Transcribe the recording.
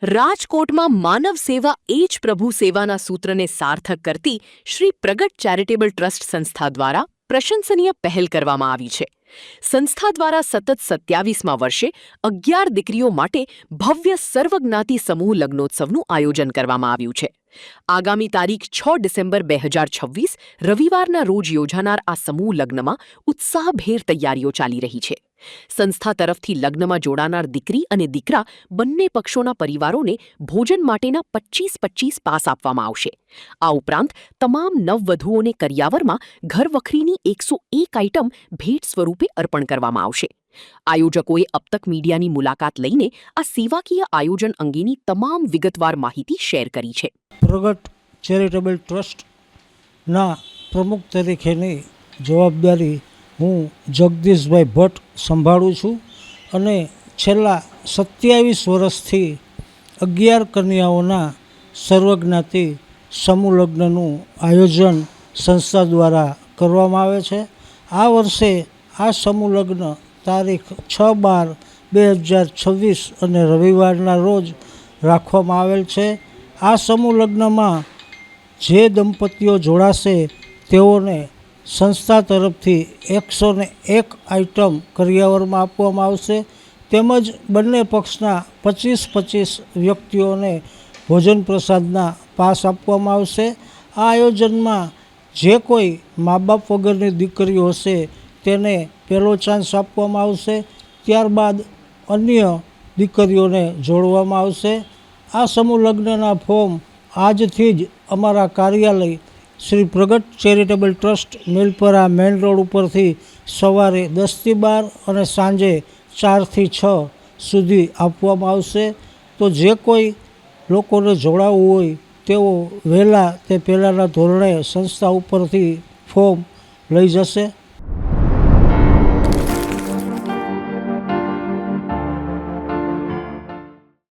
રાજકોટમાં માનવ સેવા એ જ પ્રભુ સેવાના સૂત્રને સાર્થક કરતી શ્રી પ્રગટ ચેરિટેબલ ટ્રસ્ટ સંસ્થા દ્વારા પ્રશંસનીય પહેલ કરવામાં આવી છે. સંસ્થા દ્વારા સતત 27મા વર્ષે 11 દીકરીઓ માટે ભવ્ય સર્વજ્ઞાતિ સમૂહ લગ્નોત્સવનું આયોજન કરવામાં આવ્યું છે. આગામી તારીખ 6 ડિસેમ્બર 2026 રવિવારના રોજ યોજાનાર આ સમૂહ લગ્નમાં ઉત્સાહભેર તૈયારીઓ ચાલી રહી છે. સંસ્થા તરફથી લગ્નમાં જોડાનાર દીકરી અને દીકરા બંને પક્ષોના પરિવારોને ભોજન માટેના 25-25 પાસ આપવામાં આવશે. આ ઉપરાંત તમામ નવવધુઓને કરિયાવરમાં ઘરવખરીની 101 આઇટમ ભેટ સ્વરૂપે અર્પણ કરવામાં આવશે. આયોજકોએ અબ તક મીડિયાની મુલાકાત લઈને આ સેવાકીય આયોજન અંગેની તમામ વિગતવાર માહિતી શેર કરી છે. પ્રગટ ચેરિટેબલ ટ્રસ્ટના પ્રમુખ તરીકેની જવાબદારી હું જગદીશભાઈ ભટ્ટ સંભાળું છું અને છેલ્લા 27 વર્ષથી 11 કન્યાઓના સર્વજ્ઞાતિ સમૂહ લગ્નનું આયોજન સંસ્થા દ્વારા કરવામાં આવે છે. આ વર્ષે આ સમૂહ લગ્ન તારીખ 6/12/2026 અને રવિવારના રોજ રાખવામાં આવેલ છે. આ સમૂહ લગ્નમાં જે દંપતીઓ જોડાશે તેઓને સંસ્થા તરફથી 101 આઇટમ કરિયાવરમાં આપવામાં આવશે તેમજ બંને પક્ષના 25-25 વ્યક્તિઓને ભોજન પ્રસાદના પાસ આપવામાં આવશે. આ આયોજનમાં જે કોઈ મા બાપ વગરની દીકરીઓ હશે તેને પહેલો ચાન્સ આપવામાં આવશે, ત્યારબાદ અન્ય દીકરીઓને જોડવામાં આવશે. આ સમૂહ લગ્નના ફોર્મ આજથી જ અમારા કાર્યાલય શ્રી પ્રગટ charitable trust Milpara main road ઉપરથી સવારે 10 થી 12 અને સાંજે 4 થી 6 સુધી આપવામાં આવશે. તો જે કોઈ લોકોને જોડાવવું હોય તેઓ વહેલા તે પહેલાંના ધોરણે સંસ્થા ઉપરથી ફોર્મ લઈ જશે.